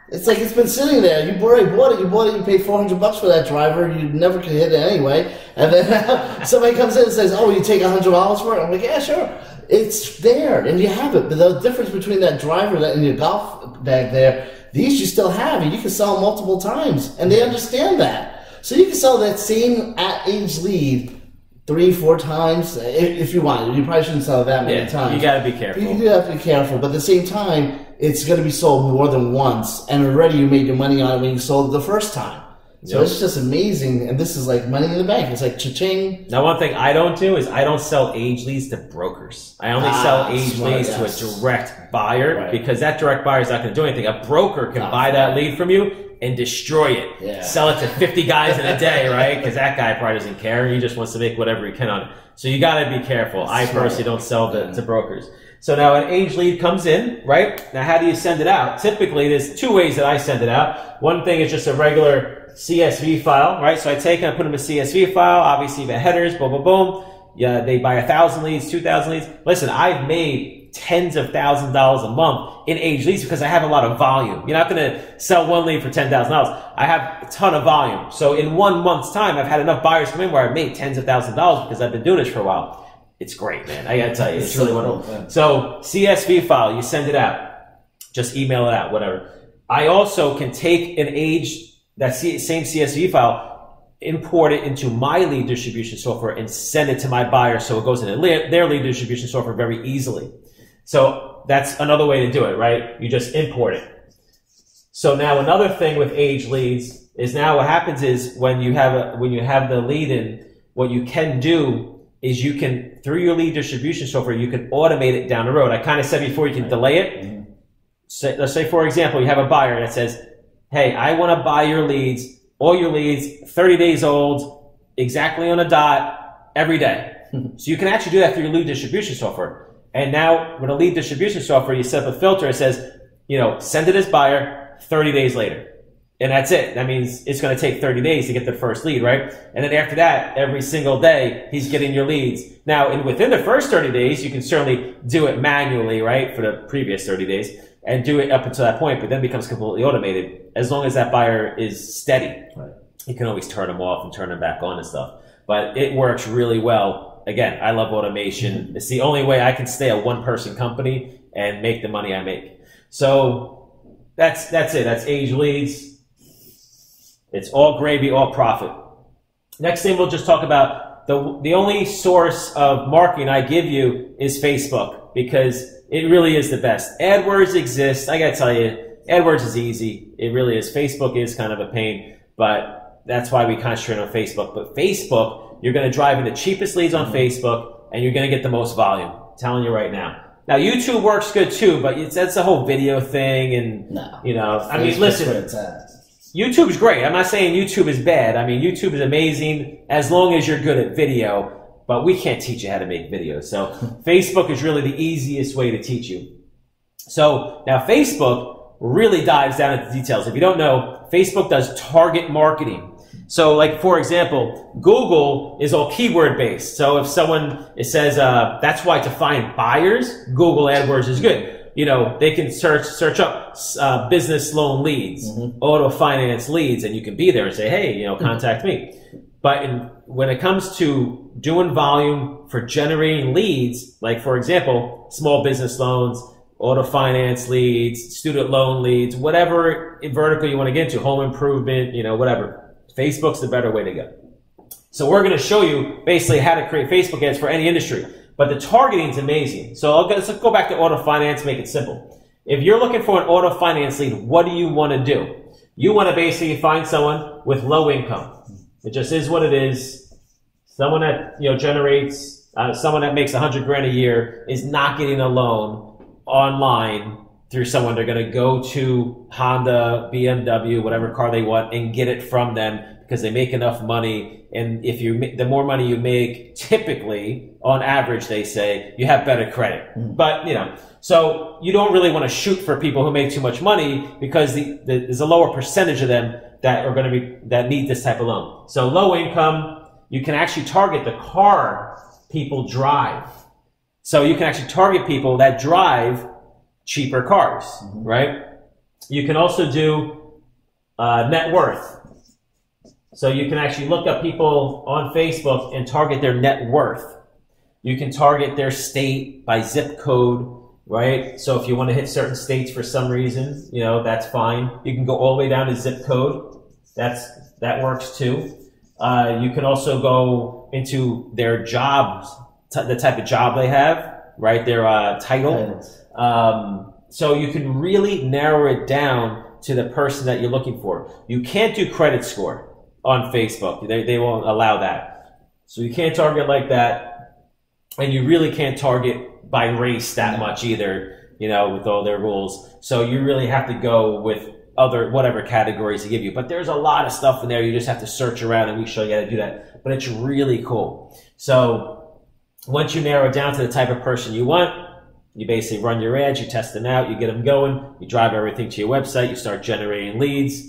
[SPEAKER 2] It's like it's been sitting there. You already bought it. You paid $400 for that driver. You never could hit it anyway. And then somebody comes in and says, oh, you take $100 for it? I'm like, yeah, sure. It's there, and you have it. But the difference between that driver and your golf bag there, these you still have, and you can sell multiple times. And they understand that. So you can sell that same at-age lead 3-4 times if you want. You probably shouldn't sell it that many times.
[SPEAKER 1] You got to be careful.
[SPEAKER 2] You do have to be careful, but at the same time, it's going to be sold more than once, and already you made your money on it when you sold it the first time. So it's just amazing, and this is like money in the bank. It's like cha-ching.
[SPEAKER 1] Now, one thing I don't do is I don't sell age leads to brokers. I only sell age leads to a direct buyer because that direct buyer is not going to do anything. A broker can buy that lead from you and destroy it. Yeah. Sell it to 50 guys in a day, right? Because that guy probably doesn't care. He just wants to make whatever he can on it. So you got to be careful. I personally don't sell to brokers. So now an age lead comes in, right? Now how do you send it out? Typically, there's 2 ways that I send it out. One thing is just a regular CSV file, right? So I take and I put them in a CSV file. Obviously, the headers, boom, boom, boom. Yeah, they buy 1,000 leads, 2,000 leads. Listen, I've made tens of thousands of dollars a month in age leads because I have a lot of volume. You're not going to sell one lead for $10,000. I have a ton of volume. So in 1 month's time, I've had enough buyers come in where I've made tens of thousands of dollars because I've been doing this for a while. It's great, man. I got to tell you, it's really wonderful. So CSV file, you send it out. Just email it out, whatever. I also can take an age, that same CSV file, import it into my lead distribution software and send it to my buyer so it goes in their lead distribution software very easily. So that's another way to do it, right? You just import it. So now another thing with age leads is now what happens is when you have the lead in, what you can do is you can, through your lead distribution software, you can automate it down the road. I kind of said before, you can delay it. So, let's say, for example, you have a buyer that says, hey, I want to buy your leads, all your leads, 30 days old, exactly on a dot, every day. So you can actually do that through your lead distribution software. And now with a lead distribution software, you set up a filter. It says, send to this buyer 30 days later. And that's it. That means it's going to take 30 days to get the first lead, right? And then after that, every single day, he's getting your leads. Now, within the first 30 days, you can certainly do it manually, right, for the previous 30 days, and do it up until that point, but then it becomes completely automated. As long as that buyer is steady, you can always turn them off and turn them back on and stuff. But it works really well. Again, I love automation. It's the only way I can stay a one-person company and make the money I make. So that's it. That's age leads. It's all gravy, all profit. Next thing we'll just talk about, the only source of marketing I give you is Facebook because it really is the best. AdWords exists. I got to tell you, AdWords is easy. It really is. Facebook is kind of a pain, but that's why we concentrate on Facebook. But Facebook, you're going to drive in the cheapest leads on Facebook, and you're going to get the most volume. I'm telling you right now. Now, YouTube works good too, but that's the whole video thing, and I mean, listen. YouTube's great. I'm not saying YouTube is bad. I mean, YouTube is amazing as long as you're good at video. but we can't teach you how to make videos. So Facebook is really the easiest way to teach you. So now Facebook really dives down into the details. If you don't know, Facebook does target marketing. So like, for example, Google is all keyword based. So if someone, it says, that's why to find buyers, Google AdWords is good. You know, they can search up, business loan leads, auto finance leads, and you can be there and say, hey, you know, contact me. But when it comes to doing volume for generating leads, like for example, small business loans, auto finance leads, student loan leads, whatever vertical you want to get into, home improvement, you know, whatever. Facebook's the better way to go. So we're going to show you basically how to create Facebook ads for any industry. But the targeting is amazing. So let's go back to auto finance, make it simple. If you're looking for an auto finance lead, what do you want to do? You want to basically find someone with low income. It just is what it is. Someone that, you know, generates, someone that makes 100 grand a year is not getting a loan online through someone. They're going to go to Honda, BMW, whatever car they want, and get it from them because they make enough money. And if the more money you make, typically, on average, they say, you have better credit. But, you know, so you don't really want to shoot for people who make too much money because there's a lower percentage of them that are going to be, that need this type of loan. So low income, you can actually target the car people drive. So you can actually target people that drive cheaper cars, right? You can also do net worth. So you can actually look up people on Facebook and target their net worth. You can target their state by zip code, right? So if you want to hit certain states for some reason, you know, that's fine. You can go all the way down to zip code. That works too. You can also go into their jobs, the type of job they have, right? Their title. So you can really narrow it down to the person that you're looking for. You can't do credit score on Facebook. They won't allow that. So you can't target like that. And you really can't target by race that much either, you know, with all their rules. So you really have to go with whatever categories they give you. But there's a lot of stuff in there. You just have to search around and we show you how to do that. But it's really cool. So once you narrow it down to the type of person you want, you basically run your ads, you test them out, you get them going, you drive everything to your website, you start generating leads,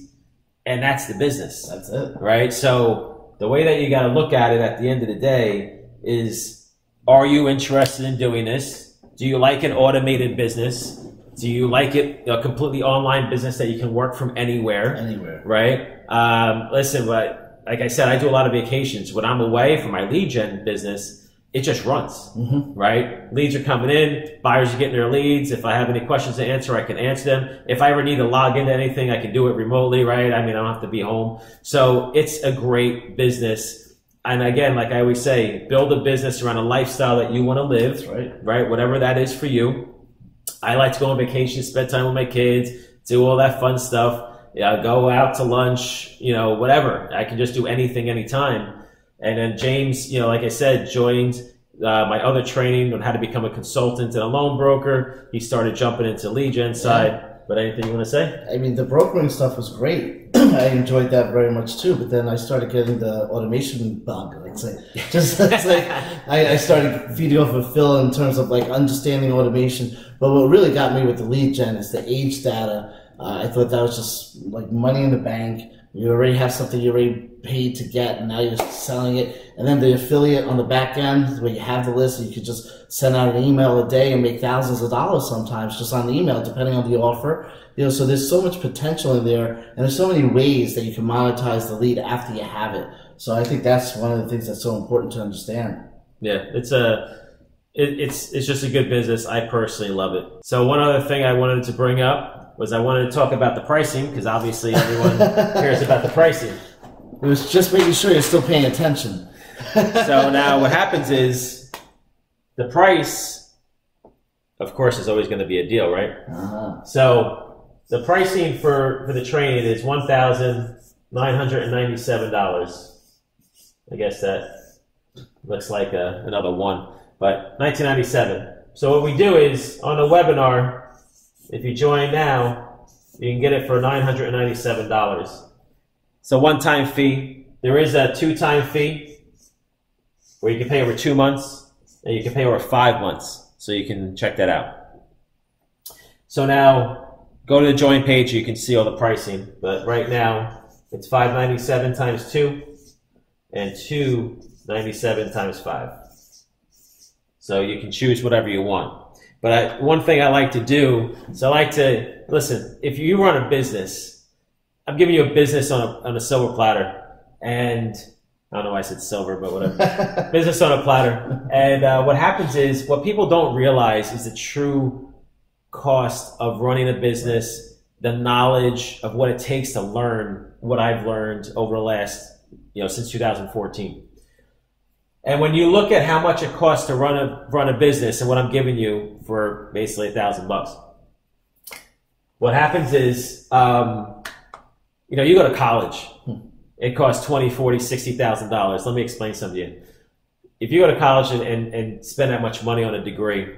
[SPEAKER 1] and that's the business.
[SPEAKER 2] That's it.
[SPEAKER 1] Right? So the way that you got to look at it at the end of the day is, are you interested in doing this? Do you like an automated business? Do you like it, a completely online business that you can work from anywhere?
[SPEAKER 2] Anywhere.
[SPEAKER 1] Right? Listen, but like I said, I do a lot of vacations. When I'm away from my lead gen business, it just runs, right? Leads are coming in, buyers are getting their leads. If I have any questions to answer, I can answer them. If I ever need to log into anything, I can do it remotely, right? I mean, I don't have to be home. So it's a great business. And again, like I always say, build a business around a lifestyle that you want to live, right? Whatever that is for you. I like to go on vacation, spend time with my kids, do all that fun stuff. Yeah, go out to lunch, you know, whatever. I can just do anything, anytime. And then James, you know, like I said, joined my other training on how to become a consultant and a loan broker. He started jumping into lead gen side. Yeah. But anything you want to say?
[SPEAKER 2] I mean, the brokering stuff was great. I enjoyed that very much too. But then I started getting the automation bug. I'd say, just it's like I started feeding off of Phil in terms of like understanding automation. But what really got me with the lead gen is the age data. I thought that was just like money in the bank. You already have something you already paid to get, and now you're selling it. And then the affiliate on the back end, where you have the list, you could just send out an email a day and make thousands of dollars sometimes just on the email, depending on the offer. You know, so there's so much potential in there, and there's so many ways that you can monetize the lead after you have it. So I think that's one of the things that's so important to understand.
[SPEAKER 1] Yeah, it's just a good business. I personally love it. So one other thing I wanted to bring up was I wanted to talk about the pricing, because obviously everyone cares about the pricing.
[SPEAKER 2] It was just making sure you're still paying attention.
[SPEAKER 1] So now what happens is the price, of course, is always going to be a deal, right? So the pricing for the training is $1,997. I guess that looks like another one, but $1,997. So what we do is on the webinar, if you join now, you can get it for $997. So one-time fee. There is a two-time fee or you can pay over 2 months, and you can pay over 5 months. So you can check that out. So now go to the join page. You can see all the pricing. But right now it's $597 times 2 and $297 times 5. So you can choose whatever you want. But one thing I like to do, so I like to, listen, if you run a business, I'm giving you a business on a silver platter, and I don't know why I said silver, but whatever. Business on a platter. And what happens is, what people don't realize is the true cost of running a business, the knowledge of what it takes to learn what I've learned over the last, since 2014. And when you look at how much it costs to run a business and what I'm giving you for basically $1,000, what happens is, you go to college. It costs $20,000, $40,000, $60,000. Let me explain something to you. If you go to college and spend that much money on a degree,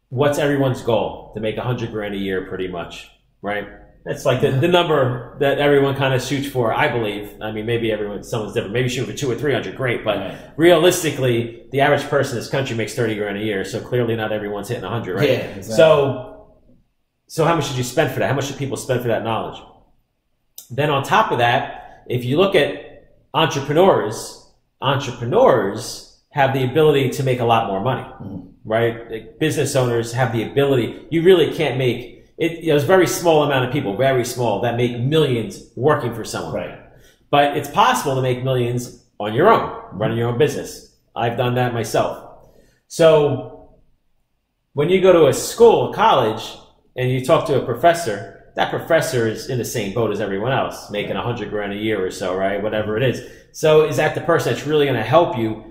[SPEAKER 1] what's everyone's goal? To make $100,000 a year, pretty much, right? That's like the number that everyone kind of shoots for, I believe. I mean, maybe someone's different. Maybe shoot for 200 or 300, great. But realistically, the average person in this country makes $30,000 a year. So clearly, not everyone's hitting 100, right?
[SPEAKER 2] Yeah, exactly.
[SPEAKER 1] So how much should you spend for that? How much should people spend for that knowledge? Then on top of that, if you look at entrepreneurs have the ability to make a lot more money, right? Like business owners have the ability. You really can't make it. There's a very small amount of people, very small, that make millions working for someone. Right. But it's possible to make millions on your own, running your own business. I've done that myself. So when you go to a school, a college, and you talk to a professor, that professor is in the same boat as everyone else, making $100,000 a year or so, right? Whatever it is. So is that the person that's really going to help you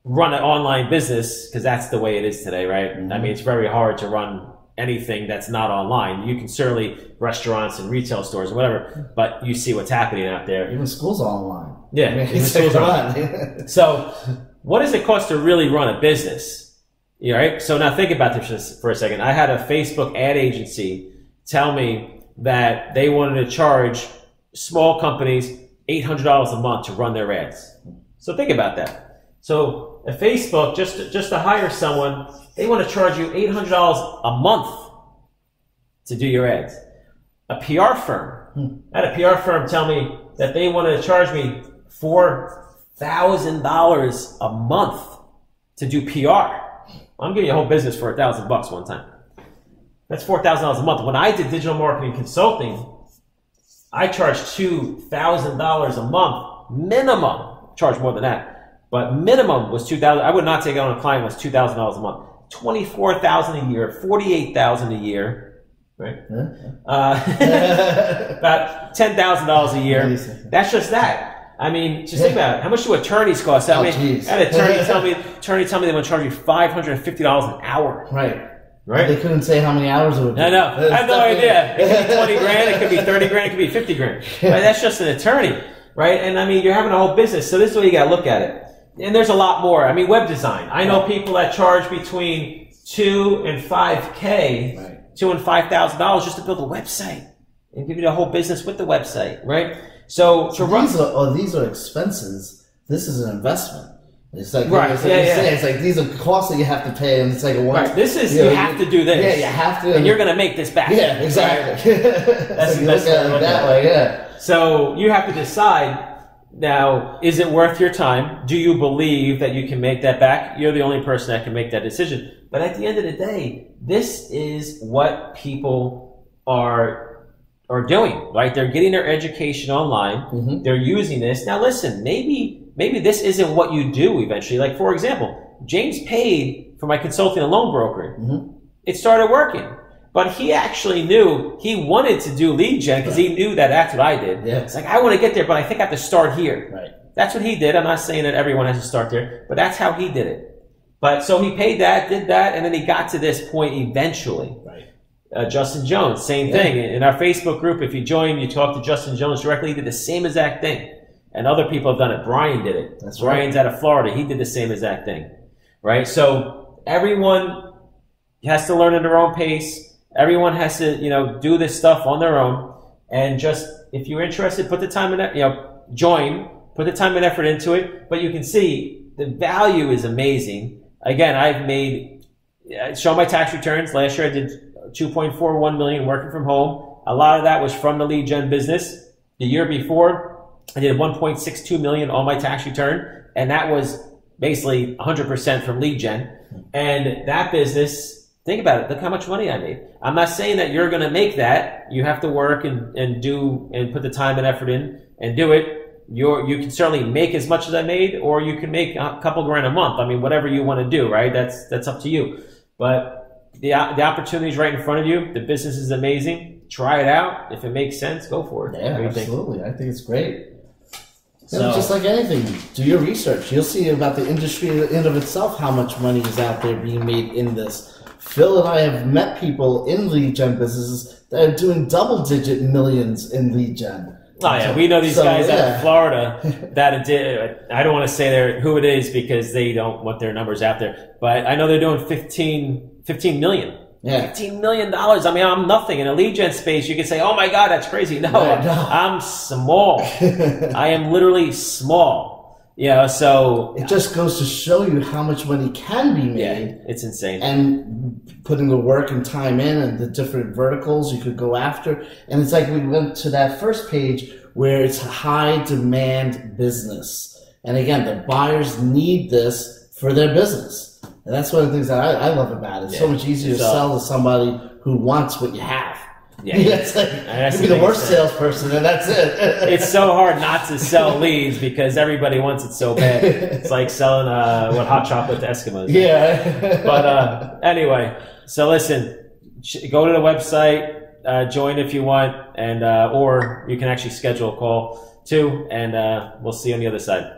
[SPEAKER 1] run an online business? Because that's the way it is today, right? I mean, it's very hard to run anything that's not online. You can certainly restaurants and retail stores or whatever, but you see what's happening out there.
[SPEAKER 2] Even schools are online.
[SPEAKER 1] Yeah, even schools are online. So what does it cost to really run a business? Right? So now think about this for a second. I had a Facebook ad agency tell me that they wanted to charge small companies $800 a month to run their ads. So think about that. So at Facebook, just to hire someone, they want to charge you $800 a month to do your ads. A PR firm, I had a PR firm tell me that they wanted to charge me $4,000 a month to do PR. I'm giving you a whole business for $1,000 one time. That's $4,000 a month. When I did digital marketing consulting, I charged $2,000 a month minimum. Charge more than that, but minimum was $2,000. I would not take it on a client was $2,000 a month. $24,000 a year, $48,000 a year, right? About $10,000 a year. That's just that. I mean, just think about it. How much do attorneys cost? I mean, I had an attorney tell me they want to charge you $550 an hour.
[SPEAKER 2] Right.
[SPEAKER 1] Right?
[SPEAKER 2] They couldn't say how many hours it would be.
[SPEAKER 1] I know. I have no idea. It could be $20,000, it could be $30,000, it could be $50,000. Right? That's just an attorney, right? And I mean, you're having a whole business, so this is the way you got to look at it. And there's a lot more. I mean, web design. I know people that charge between $2,000 and $5,000, $2,000 and $5,000 just to build a website and give you the whole business with the website, right? So
[SPEAKER 2] these are expenses. This is an investment. It's like,
[SPEAKER 1] it's
[SPEAKER 2] like these are costs that you have to pay, and it's like
[SPEAKER 1] this is you have to do this.
[SPEAKER 2] Yeah, you have to,
[SPEAKER 1] and you're going to make this back.
[SPEAKER 2] Yeah, exactly. Right?
[SPEAKER 1] That's the best way to look at it. Yeah. So you have to decide now: is it worth your time? Do you believe that you can make that back? You're the only person that can make that decision. But at the end of the day, this is what people are doing. Right? They're getting their education online. They're using this. Now, listen, maybe this isn't what you do eventually. Like, for example, James paid for my consulting and loan brokering. It started working. But he actually knew he wanted to do lead gen because he knew that that's what I did. Yeah. It's like, I want to get there, but I think I have to start here. Right. That's what he did. I'm not saying that everyone has to start there, but that's how he did it. But so he paid that, did that, and then he got to this point eventually. Right. Justin Jones, same thing. In our Facebook group, if you join, you talk to Justin Jones directly, he did the same exact thing. And other people have done it. Brian did it. That's Brian's out of Florida. He did the same exact thing. Right? So everyone has to learn at their own pace. Everyone has to, do this stuff on their own. And just, if you're interested, put the time in it, join, put the time and effort into it, but you can see the value is amazing. Again, I've made, show my tax returns. Last year I did 2.41 million working from home. A lot of that was from the lead gen business. The year before, I did 1.62 million on my tax return, and that was basically 100% from lead gen. And that business, think about it, look how much money I made. I'm not saying that you're going to make that. You have to work and do and put the time and effort in and do it. You can certainly make as much as I made, or you can make a couple grand a month. I mean, whatever you want to do, right? That's up to you. But the opportunity is right in front of you. The business is amazing. Try it out. If it makes sense, go for it.
[SPEAKER 2] Yeah, absolutely. I think it's great. So, just like anything, do your research. You'll see about the industry in and of itself how much money is out there being made in this. Phil and I have met people in lead gen businesses that are doing double-digit millions in lead gen.
[SPEAKER 1] Oh yeah, we know these guys out of Florida that did. I don't want to say who it is because they don't want their numbers out there, but I know they're doing 15 million.
[SPEAKER 2] Yeah.
[SPEAKER 1] $15 million. I mean, I'm nothing. In a lead gen space, you can say, oh my God, that's crazy. No, I'm small. I am literally small. So.
[SPEAKER 2] It just goes to show you how much money can be made.
[SPEAKER 1] Yeah, it's insane.
[SPEAKER 2] And putting the work and time in and the different verticals you could go after. And it's like we went to that first page where it's a high demand business. And again, the buyers need this for their business. And that's one of the things that I love about it. It's so much easier to sell to somebody who wants what you have.
[SPEAKER 1] Yeah,
[SPEAKER 2] it's like, you be the worst salesperson, and that's it.
[SPEAKER 1] It's so hard not to sell leads because everybody wants it so bad. It's like selling hot chocolate to Eskimos.
[SPEAKER 2] Yeah.
[SPEAKER 1] But anyway, so listen, go to the website, join if you want, and or you can actually schedule a call too, and we'll see you on the other side.